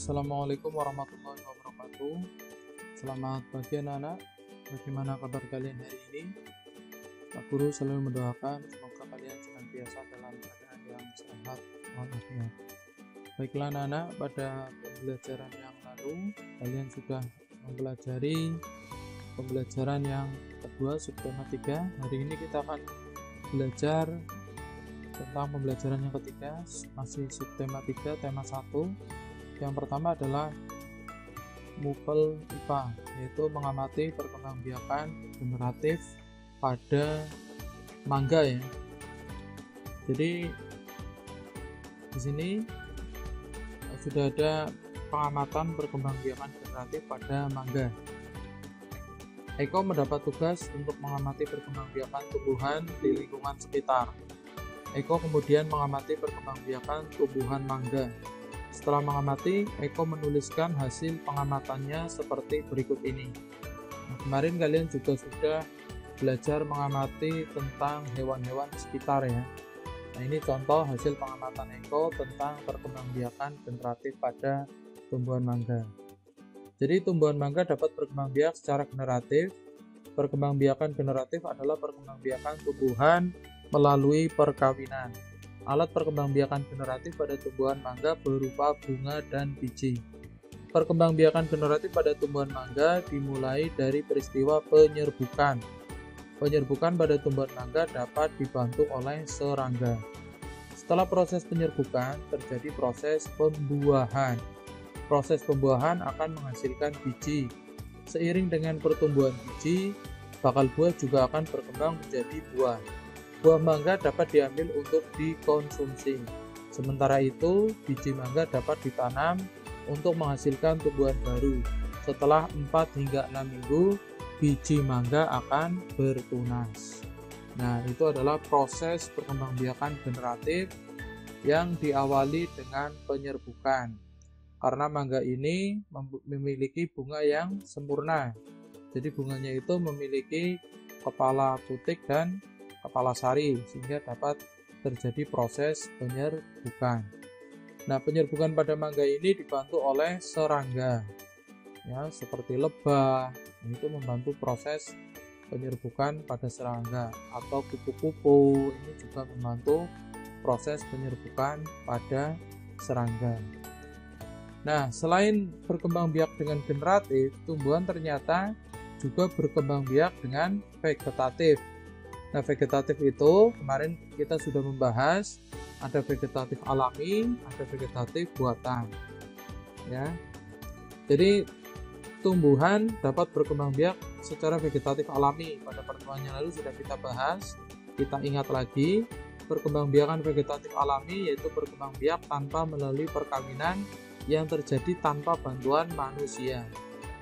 Assalamualaikum warahmatullahi wabarakatuh. Selamat pagi anak-anak. Bagaimana kabar kalian hari ini? Pak Guru selalu mendoakan semoga kalian senantiasa dalam keadaan yang sehat walafiat. Baiklah anak-anak, pada pembelajaran yang lalu kalian sudah mempelajari pembelajaran yang kedua subtema 3. Hari ini kita akan belajar tentang pembelajaran yang ketiga, masih subtema 3, tema 1. Yang pertama adalah MUPEL IPA, yaitu mengamati perkembangbiakan generatif pada mangga ya. Jadi di sini sudah ada pengamatan perkembangbiakan generatif pada mangga. Eko mendapat tugas untuk mengamati perkembangbiakan tumbuhan di lingkungan sekitar. Eko kemudian mengamati perkembangbiakan tumbuhan mangga. Setelah mengamati, Eko menuliskan hasil pengamatannya seperti berikut ini. Nah, kemarin kalian juga sudah belajar mengamati tentang hewan-hewan sekitar ya. Nah, ini contoh hasil pengamatan Eko tentang perkembangbiakan generatif pada tumbuhan mangga. Jadi tumbuhan mangga dapat berkembang biak secara generatif. Perkembangbiakan generatif adalah perkembangbiakan tumbuhan melalui perkawinan. Alat perkembangbiakan generatif pada tumbuhan mangga berupa bunga dan biji. Perkembangbiakan generatif pada tumbuhan mangga dimulai dari peristiwa penyerbukan. Penyerbukan pada tumbuhan mangga dapat dibantu oleh serangga. Setelah proses penyerbukan, terjadi proses pembuahan. Proses pembuahan akan menghasilkan biji. Seiring dengan pertumbuhan biji, bakal buah juga akan berkembang menjadi buah. Buah mangga dapat diambil untuk dikonsumsi. Sementara itu, biji mangga dapat ditanam untuk menghasilkan tumbuhan baru. Setelah 4 hingga 6 minggu, biji mangga akan bertunas. Nah, itu adalah proses perkembangbiakan generatif yang diawali dengan penyerbukan. Karena mangga ini memiliki bunga yang sempurna. Jadi bunganya itu memiliki kepala putik dan kepala sari, sehingga dapat terjadi proses penyerbukan. Nah, penyerbukan pada mangga ini dibantu oleh serangga ya, seperti lebah. Itu membantu proses penyerbukan pada serangga, atau kupu-kupu ini juga membantu proses penyerbukan pada serangga. Nah, selain berkembang biak dengan generatif, tumbuhan ternyata juga berkembang biak dengan vegetatif. Nah, vegetatif itu kemarin kita sudah membahas, ada vegetatif alami, ada vegetatif buatan. Ya. Jadi tumbuhan dapat berkembang biak secara vegetatif alami. Pada pertemuan yang lalu sudah kita bahas. Kita ingat lagi, perkembangbiakan vegetatif alami yaitu berkembang biak tanpa melalui perkawinan yang terjadi tanpa bantuan manusia.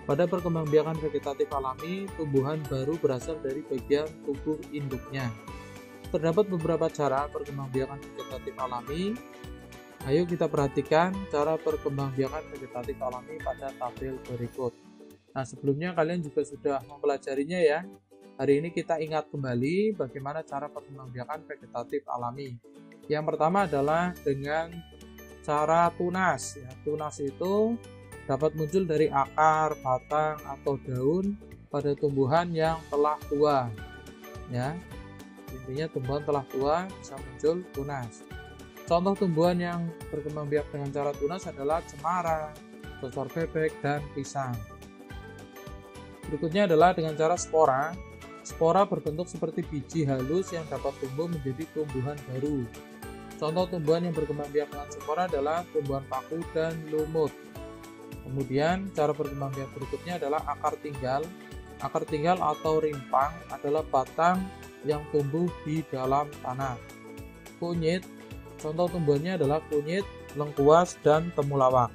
Pada perkembangbiakan vegetatif alami, tumbuhan baru berasal dari bagian tubuh induknya. Terdapat beberapa cara perkembangbiakan vegetatif alami. Ayo kita perhatikan cara perkembangbiakan vegetatif alami pada tabel berikut. Nah, sebelumnya kalian juga sudah mempelajarinya ya. Hari ini kita ingat kembali bagaimana cara perkembangbiakan vegetatif alami. Yang pertama adalah dengan cara tunas. Ya, tunas itu dapat muncul dari akar, batang, atau daun pada tumbuhan yang telah tua. Ya, intinya tumbuhan telah tua bisa muncul tunas. Contoh tumbuhan yang berkembang biak dengan cara tunas adalah cemara, cocor bebek, dan pisang. Berikutnya adalah dengan cara spora. Spora berbentuk seperti biji halus yang dapat tumbuh menjadi tumbuhan baru. Contoh tumbuhan yang berkembang biak dengan spora adalah tumbuhan paku dan lumut. Kemudian cara perkembang biak berikutnya adalah akar tinggal. Akar tinggal atau rimpang adalah batang yang tumbuh di dalam tanah. Kunyit, contoh tumbuhannya adalah kunyit, lengkuas, dan temulawak.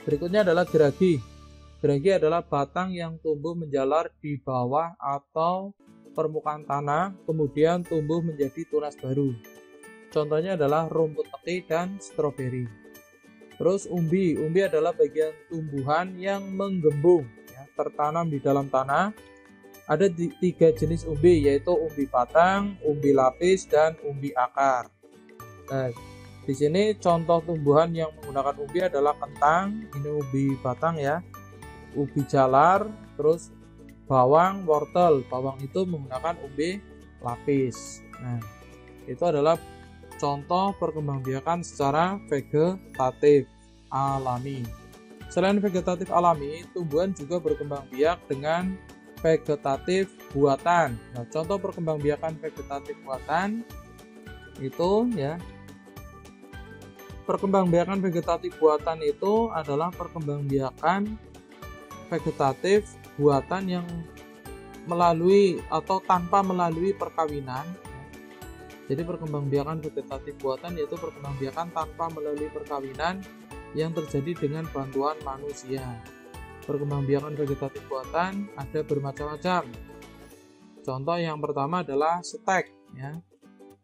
Berikutnya adalah geragi. Geragi adalah batang yang tumbuh menjalar di bawah atau permukaan tanah, kemudian tumbuh menjadi tunas baru. Contohnya adalah rumput teki dan stroberi. Terus umbi adalah bagian tumbuhan yang menggembung, ya, tertanam di dalam tanah. Ada 3 jenis umbi, yaitu umbi batang, umbi lapis, dan umbi akar. Nah, Di sini contoh tumbuhan yang menggunakan ubi adalah kentang, ini ubi batang ya, ubi jalar, terus bawang, wortel. Bawang itu menggunakan ubi lapis. Nah, itu adalah contoh perkembangbiakan secara vegetatif alami. Selain vegetatif alami, tumbuhan juga berkembang biak dengan vegetatif buatan. Nah, contoh perkembangbiakan vegetatif buatan itu ya, perkembangbiakan vegetatif buatan itu adalah perkembangbiakan vegetatif buatan yang melalui atau tanpa melalui perkawinan. Jadi perkembangbiakan vegetatif buatan yaitu perkembangbiakan tanpa melalui perkawinan yang terjadi dengan bantuan manusia. Perkembangbiakan vegetatif buatan ada bermacam-macam. Contoh yang pertama adalah stek ya.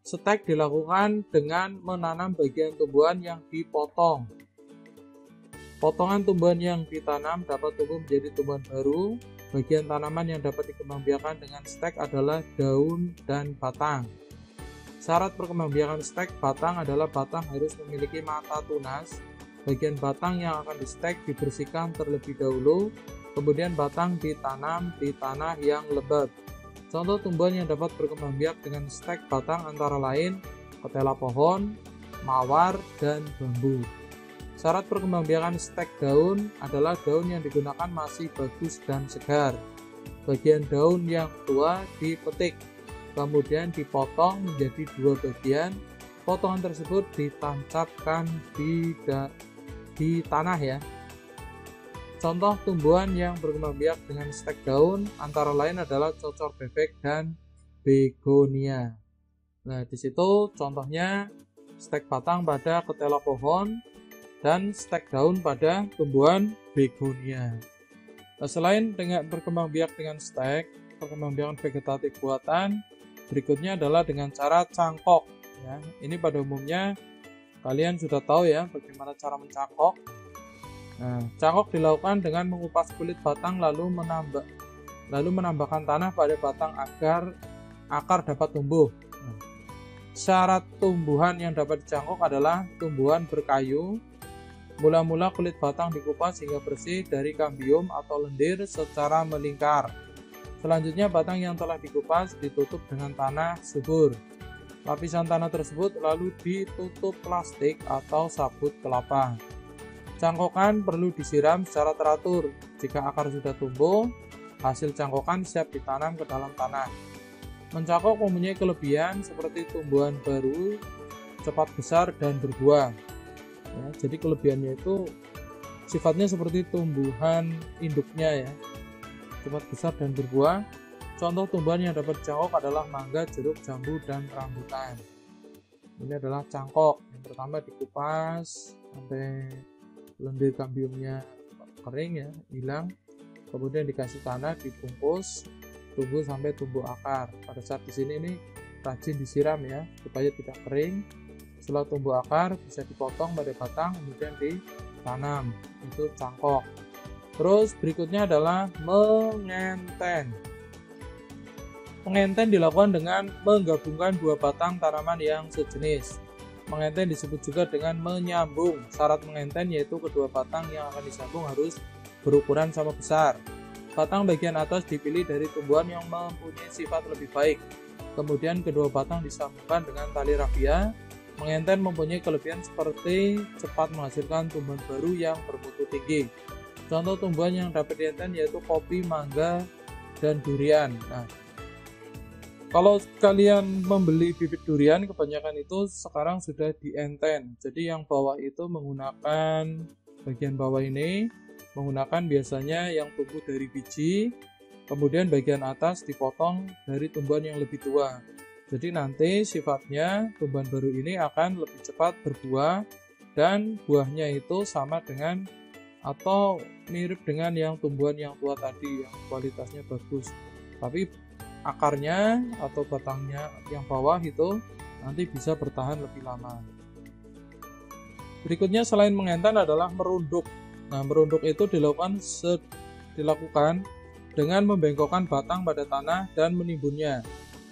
Stek dilakukan dengan menanam bagian tumbuhan yang dipotong. Potongan tumbuhan yang ditanam dapat tumbuh menjadi tumbuhan baru. Bagian tanaman yang dapat dikembangbiakan dengan stek adalah daun dan batang. Syarat perkembangbiakan stek batang adalah batang harus memiliki mata tunas. Bagian batang yang akan di-stek dibersihkan terlebih dahulu, kemudian batang ditanam di tanah yang lembab. Contoh tumbuhan yang dapat berkembang biak dengan stek batang antara lain ketela pohon, mawar, dan bambu. Syarat perkembangbiakan stek daun adalah daun yang digunakan masih bagus dan segar. Bagian daun yang tua dipetik, kemudian dipotong menjadi 2 bagian. Potongan tersebut ditancapkan di tanah ya. Contoh tumbuhan yang berkembang biak dengan stek daun antara lain adalah cocor bebek dan begonia. Nah, di situ contohnya stek batang pada ketela pohon dan stek daun pada tumbuhan begonia. Nah, selain dengan berkembang biak dengan stek, perkembangbiakan vegetatif buatan berikutnya adalah dengan cara cangkok ya. Ini pada umumnya kalian sudah tahu ya bagaimana cara mencangkok. Nah, cangkok dilakukan dengan mengupas kulit batang lalu menambahkan tanah pada batang agar akar dapat tumbuh. Nah, syarat tumbuhan yang dapat dicangkok adalah tumbuhan berkayu. Mula-mula kulit batang dikupas hingga bersih dari kambium atau lendir secara melingkar. Selanjutnya batang yang telah dikupas ditutup dengan tanah subur. Lapisan tanah tersebut lalu ditutup plastik atau sabut kelapa. Cangkokan perlu disiram secara teratur. Jika akar sudah tumbuh, hasil cangkokan siap ditanam ke dalam tanah. Mencangkok mempunyai kelebihan seperti tumbuhan baru cepat besar dan berbuah. Ya, jadi kelebihannya itu sifatnya seperti tumbuhan induknya ya, cepat besar dan berbuah. Contoh tumbuhan yang dapat dicangkok adalah mangga, jeruk, jambu, dan rambutan. Ini adalah cangkok. Yang pertama dikupas sampai lendir kambiumnya kering ya, hilang. Kemudian dikasih tanah, dibungkus, tunggu sampai tumbuh akar. Pada saat di sini ini rajin disiram ya, supaya tidak kering. Setelah tumbuh akar bisa dipotong pada batang, kemudian ditanam. Itu cangkok. Terus berikutnya adalah mengenten. Mengenten dilakukan dengan menggabungkan 2 batang tanaman yang sejenis. Mengenten disebut juga dengan menyambung. Syarat mengenten yaitu kedua batang yang akan disambung harus berukuran sama besar. Batang bagian atas dipilih dari tumbuhan yang mempunyai sifat lebih baik. Kemudian kedua batang disambungkan dengan tali rafia. Mengenten mempunyai kelebihan seperti cepat menghasilkan tumbuhan baru yang bermutu tinggi. Contoh tumbuhan yang dapat dienten yaitu kopi, mangga, dan durian. Nah, kalau kalian membeli bibit durian, kebanyakan itu sekarang sudah dienten. Jadi yang bawah itu menggunakan bagian bawah ini, menggunakan biasanya yang tumbuh dari biji, kemudian bagian atas dipotong dari tumbuhan yang lebih tua. Jadi nanti sifatnya tumbuhan baru ini akan lebih cepat berbuah dan buahnya itu sama dengan atau mirip dengan yang tumbuhan yang tua tadi yang kualitasnya bagus. Tapi akarnya atau batangnya yang bawah itu nanti bisa bertahan lebih lama. Berikutnya selain mengenten adalah merunduk. Nah, merunduk itu dilakukan dengan membengkokkan batang pada tanah dan menimbunnya.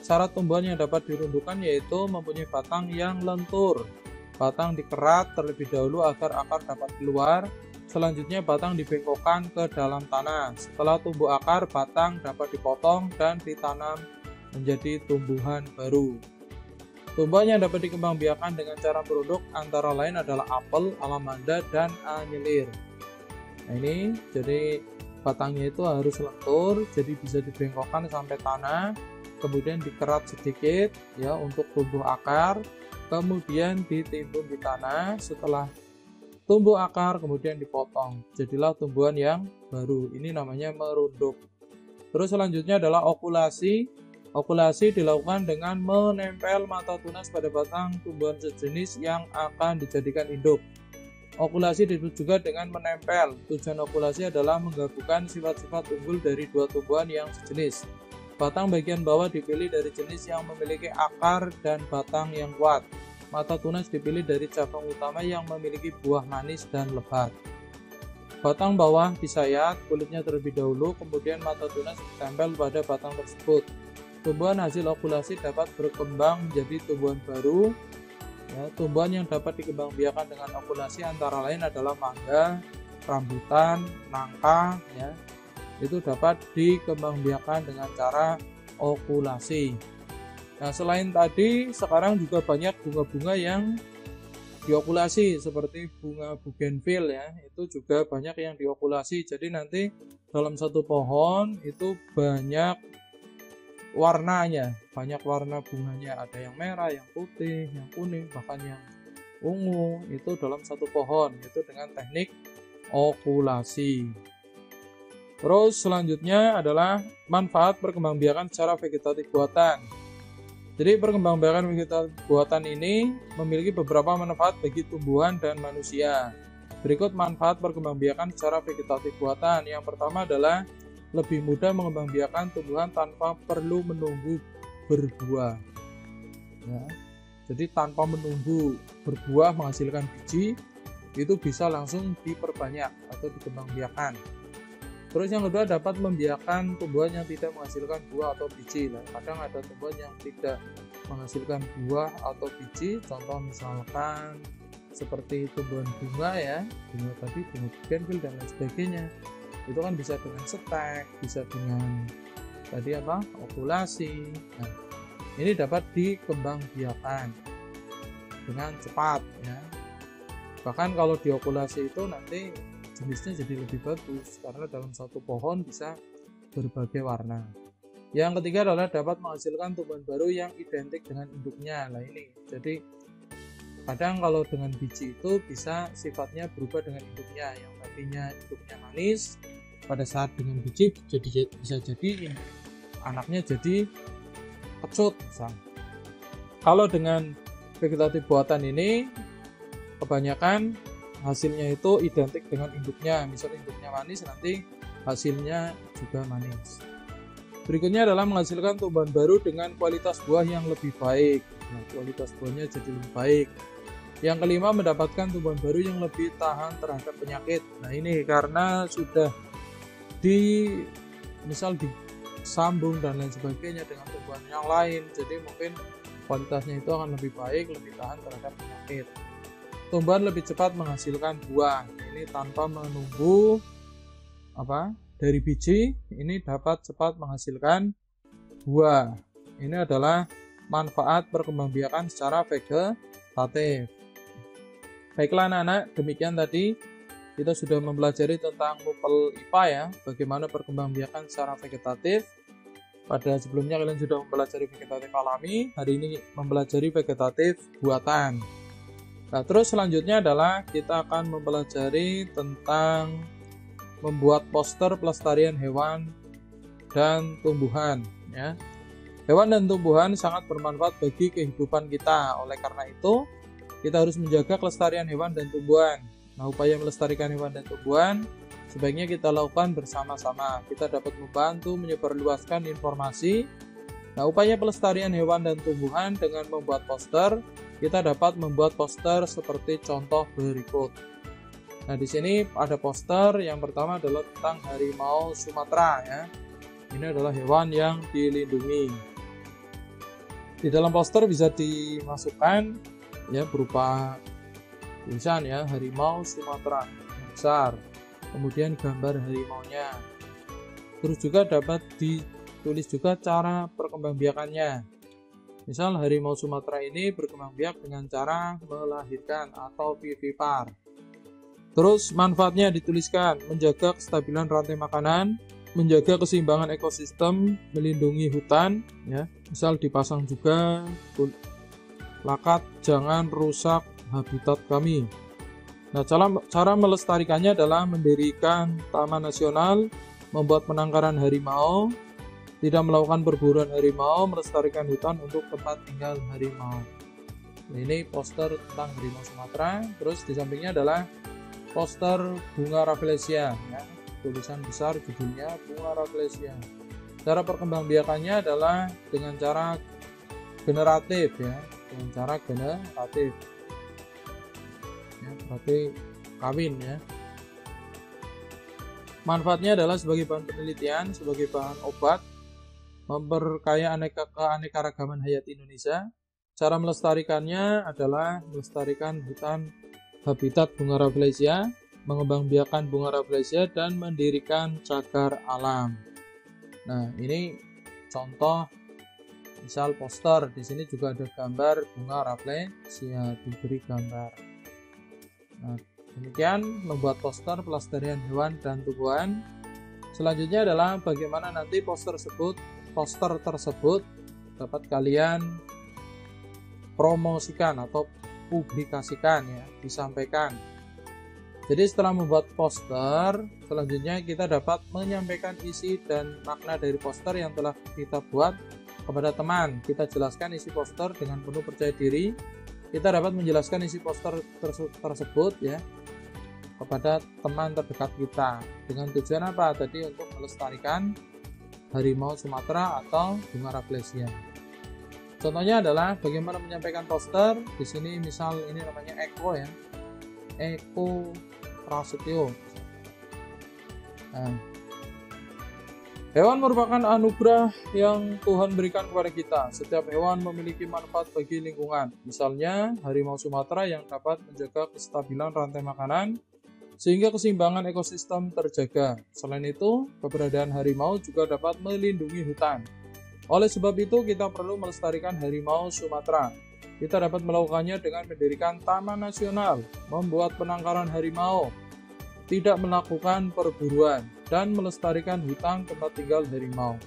Syarat tumbuhan yang dapat dirundukkan yaitu mempunyai batang yang lentur. batang dikerat terlebih dahulu agar akar dapat keluar. Selanjutnya batang dibengkokkan ke dalam tanah. Setelah tumbuh akar, batang dapat dipotong dan ditanam menjadi tumbuhan baru. Tumbuhan yang dapat dikembangbiakan dengan cara produk antara lain adalah apel, alamanda, dan anyelir. Nah ini jadi batangnya itu harus lentur, jadi bisa dibengkokkan sampai tanah, kemudian dikerat sedikit ya untuk tumbuh akar, kemudian ditimbun di tanah. Setelah tumbuh akar kemudian dipotong, jadilah tumbuhan yang baru. Ini namanya merunduk. Terus selanjutnya adalah okulasi. Okulasi dilakukan dengan menempel mata tunas pada batang tumbuhan sejenis yang akan dijadikan induk. Okulasi disebut juga dengan menempel. Tujuan okulasi adalah menggabungkan sifat-sifat unggul dari dua tumbuhan yang sejenis. Batang bagian bawah dipilih dari jenis yang memiliki akar dan batang yang kuat. Mata tunas dipilih dari cabang utama yang memiliki buah manis dan lebat. Batang bawah disayat kulitnya terlebih dahulu, kemudian mata tunas ditempel pada batang tersebut. Tumbuhan hasil okulasi dapat berkembang menjadi tumbuhan baru. Ya, tumbuhan yang dapat dikembangbiakan dengan okulasi antara lain adalah mangga, rambutan, nangka, ya. Itu dapat dikembangbiakan dengan cara okulasi. Nah, selain tadi, sekarang juga banyak bunga-bunga yang diokulasi seperti bunga bougainville ya. Itu juga banyak yang diokulasi. Jadi nanti dalam satu pohon itu banyak warnanya, banyak warna bunganya, ada yang merah, yang putih, yang kuning, bahkan yang ungu. Itu dalam satu pohon, itu dengan teknik okulasi. Terus selanjutnya adalah manfaat perkembangbiakan secara vegetatif buatan. Jadi perkembangbiakan vegetatif buatan ini memiliki beberapa manfaat bagi tumbuhan dan manusia. Berikut manfaat perkembangbiakan secara vegetatif buatan. Yang pertama adalah lebih mudah mengembangbiakan tumbuhan tanpa perlu menunggu berbuah. Ya, jadi tanpa menunggu berbuah menghasilkan biji, itu bisa langsung diperbanyak atau dikembangbiakan. Terus yang kedua, dapat membiarkan tumbuhan yang tidak menghasilkan buah atau biji. Nah, kadang ada tumbuhan yang tidak menghasilkan buah atau biji, contoh misalkan seperti tumbuhan bunga ya, bunga tadi, bunga bougainville dan lain sebagainya. Itu kan bisa dengan stek, bisa dengan tadi apa, okulasi. Nah, ini dapat dikembangbiakan dengan cepat ya. Bahkan kalau diokulasi itu nanti jenisnya jadi lebih bagus karena dalam satu pohon bisa berbagai warna. Yang ketiga adalah dapat menghasilkan tumbuhan baru yang identik dengan induknya. Nah ini, jadi kadang kalau dengan biji itu bisa sifatnya berubah dengan induknya. Yang tadinya induknya manis, pada saat dengan biji bisa jadi anaknya jadi kecut misalnya. Kalau dengan vegetatif buatan ini kebanyakan hasilnya itu identik dengan induknya. Misalnya induknya manis, nanti hasilnya juga manis. Berikutnya adalah menghasilkan tumbuhan baru dengan kualitas buah yang lebih baik. Nah, kualitas buahnya jadi lebih baik. Yang kelima, mendapatkan tumbuhan baru yang lebih tahan terhadap penyakit. Nah ini karena sudah misal disambung dan lain sebagainya dengan tumbuhan yang lain, jadi mungkin kualitasnya itu akan lebih baik, lebih tahan terhadap penyakit. Tumbuhan lebih cepat menghasilkan buah. Ini tanpa menunggu dari biji, ini dapat cepat menghasilkan buah. Ini adalah manfaat perkembangbiakan secara vegetatif. Baiklah anak-anak, demikian tadi kita sudah mempelajari tentang MUPEL IPA ya, bagaimana perkembangbiakan secara vegetatif. Pada sebelumnya kalian sudah mempelajari vegetatif alami, hari ini mempelajari vegetatif buatan. Nah, terus selanjutnya adalah kita akan mempelajari tentang membuat poster pelestarian hewan dan tumbuhan ya. Hewan dan tumbuhan sangat bermanfaat bagi kehidupan kita. Oleh karena itu, kita harus menjaga kelestarian hewan dan tumbuhan. Nah, upaya melestarikan hewan dan tumbuhan sebaiknya kita lakukan bersama-sama. Kita dapat membantu menyebarluaskan informasi. Nah, upaya pelestarian hewan dan tumbuhan dengan membuat poster, kita dapat membuat poster seperti contoh berikut. Nah, di sini ada poster yang pertama adalah tentang harimau Sumatera ya. Ini adalah hewan yang dilindungi. Di dalam poster bisa dimasukkan ya berupa tulisan ya, harimau Sumatera besar, kemudian gambar harimaunya. Terus juga dapat ditulis juga cara perkembangbiakannya. Misal harimau Sumatera ini berkembang biak dengan cara melahirkan atau vivipar. Terus manfaatnya dituliskan, menjaga kestabilan rantai makanan, menjaga keseimbangan ekosistem, melindungi hutan ya. Misal dipasang juga plakat jangan rusak habitat kami. Nah, cara melestarikannya adalah mendirikan taman nasional, membuat penangkaran harimau, tidak melakukan perburuan harimau, melestarikan hutan untuk tempat tinggal harimau. Nah, ini poster tentang harimau Sumatera. Terus di sampingnya adalah poster bunga rafflesia ya. Tulisan besar judulnya bunga rafflesia. Cara perkembangbiakannya adalah dengan cara generatif ya, dengan cara generatif. Ya, berarti kawin ya. Manfaatnya adalah sebagai bahan penelitian, sebagai bahan obat, memperkaya keanekaragaman hayati Indonesia. Cara melestarikannya adalah melestarikan hutan habitat bunga rafflesia, mengembangbiakan bunga rafflesia, dan mendirikan cagar alam. Nah, ini contoh misal poster. Di sini juga ada gambar bunga rafflesia, diberi gambar. Nah, demikian membuat poster pelestarian hewan dan tumbuhan. Selanjutnya adalah bagaimana nanti poster tersebut dapat kalian promosikan atau publikasikan ya, disampaikan. Jadi setelah membuat poster, selanjutnya kita dapat menyampaikan isi dan makna dari poster yang telah kita buat kepada teman. Kita jelaskan isi poster dengan penuh percaya diri. Kita dapat menjelaskan isi poster tersebut ya kepada teman terdekat kita. Dengan tujuan apa? Tadi untuk melestarikan harimau Sumatera atau bunga rafflesia. Contohnya adalah bagaimana menyampaikan poster. Di sini misal ini namanya Eko ya. Eko Prasetyo. Nah, hewan merupakan anugerah yang Tuhan berikan kepada kita. Setiap hewan memiliki manfaat bagi lingkungan. Misalnya harimau Sumatera yang dapat menjaga kestabilan rantai makanan sehingga keseimbangan ekosistem terjaga. Selain itu, keberadaan harimau juga dapat melindungi hutan. Oleh sebab itu, kita perlu melestarikan harimau Sumatera. Kita dapat melakukannya dengan mendirikan taman nasional, membuat penangkaran harimau, tidak melakukan perburuan, dan melestarikan hutan tempat tinggal harimau.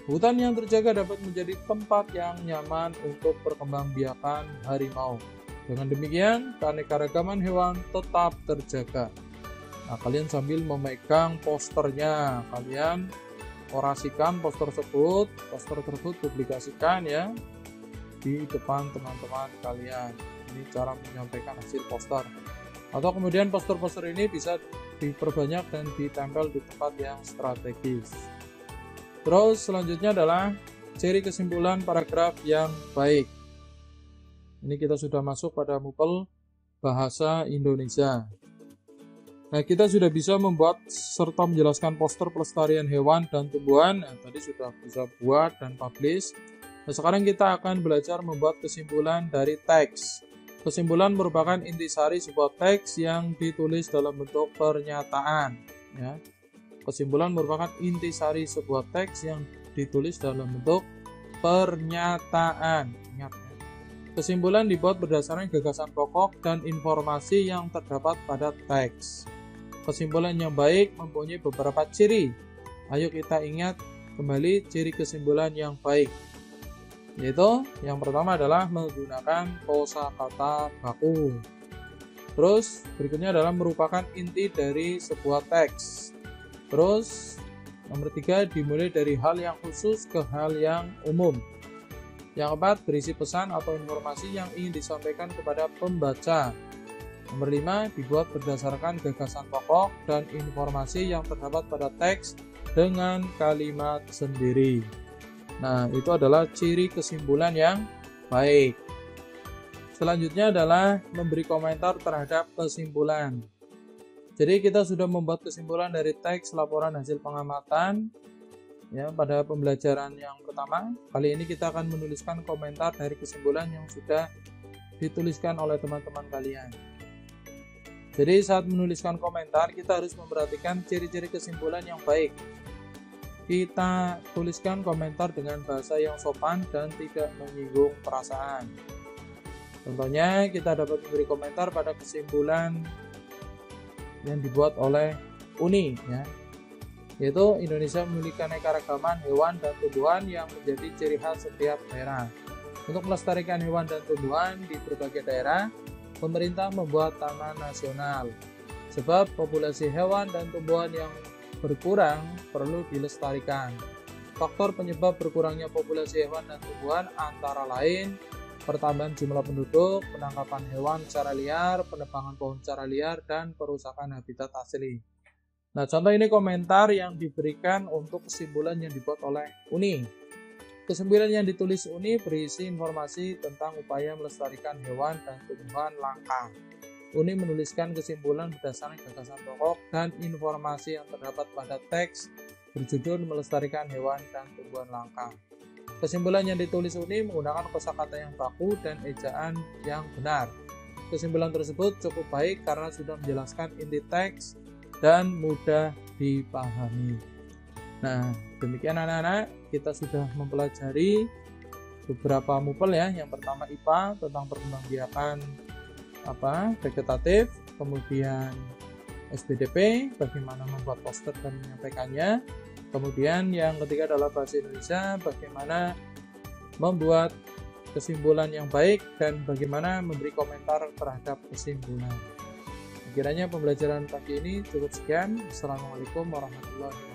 Hutan yang terjaga dapat menjadi tempat yang nyaman untuk perkembangbiakan harimau. Dengan demikian, keanekaragaman hewan tetap terjaga. Nah, kalian sambil memegang posternya, kalian orasikan poster tersebut publikasikan ya di depan teman-teman kalian. Ini cara menyampaikan hasil poster. Atau kemudian poster-poster ini bisa diperbanyak dan ditempel di tempat yang strategis. Terus selanjutnya adalah ciri kesimpulan paragraf yang baik. Ini kita sudah masuk pada MUPEL Bahasa Indonesia. Nah, kita sudah bisa membuat serta menjelaskan poster pelestarian hewan dan tumbuhan. Nah, tadi sudah bisa buat dan publish. Nah, sekarang kita akan belajar membuat kesimpulan dari teks. Kesimpulan merupakan intisari sebuah teks yang ditulis dalam bentuk pernyataan. Ya. Kesimpulan merupakan intisari sebuah teks yang ditulis dalam bentuk pernyataan. Ingat ya. Kesimpulan dibuat berdasarkan gagasan pokok dan informasi yang terdapat pada teks. Kesimpulan yang baik mempunyai beberapa ciri. Ayo kita ingat kembali ciri kesimpulan yang baik. Yaitu yang pertama adalah menggunakan kosakata baku. Terus berikutnya adalah merupakan inti dari sebuah teks. Terus nomor 3 dimulai dari hal yang khusus ke hal yang umum. Yang keempat berisi pesan atau informasi yang ingin disampaikan kepada pembaca. Nomor 5 dibuat berdasarkan gagasan pokok dan informasi yang terdapat pada teks dengan kalimat sendiri. Nah, itu adalah ciri kesimpulan yang baik. Selanjutnya adalah memberi komentar terhadap kesimpulan. Jadi kita sudah membuat kesimpulan dari teks laporan hasil pengamatan ya pada pembelajaran yang pertama. Kali ini kita akan menuliskan komentar dari kesimpulan yang sudah dituliskan oleh teman-teman kalian. Jadi saat menuliskan komentar kita harus memperhatikan ciri-ciri kesimpulan yang baik. Kita tuliskan komentar dengan bahasa yang sopan dan tidak menyinggung perasaan. Contohnya kita dapat memberi komentar pada kesimpulan yang dibuat oleh UNI ya, yaitu Indonesia memiliki keanekaragaman hewan dan tumbuhan yang menjadi ciri khas setiap daerah. Untuk melestarikan hewan dan tumbuhan di berbagai daerah, pemerintah membuat taman nasional. Sebab populasi hewan dan tumbuhan yang berkurang perlu dilestarikan. Faktor penyebab berkurangnya populasi hewan dan tumbuhan antara lain pertambahan jumlah penduduk, penangkapan hewan secara liar, penebangan pohon secara liar, dan perusakan habitat asli. Nah, contoh ini komentar yang diberikan untuk kesimpulan yang dibuat oleh UNI. Kesimpulan yang ditulis UNI berisi informasi tentang upaya melestarikan hewan dan tumbuhan langka. UNI menuliskan kesimpulan berdasarkan gagasan pokok dan informasi yang terdapat pada teks berjudul melestarikan hewan dan tumbuhan langka. Kesimpulan yang ditulis UNI menggunakan kosakata yang baku dan ejaan yang benar. Kesimpulan tersebut cukup baik karena sudah menjelaskan inti teks dan mudah dipahami. Nah, demikian anak-anak, kita sudah mempelajari beberapa mupel ya. Yang pertama IPA tentang perkembangbiakan vegetatif, kemudian SBDP bagaimana membuat poster dan menyampaikannya. Kemudian yang ketiga adalah bahasa Indonesia, bagaimana membuat kesimpulan yang baik dan bagaimana memberi komentar terhadap kesimpulan. Kiranya pembelajaran pagi ini cukup sekian. Assalamualaikum warahmatullahi wabarakatuh.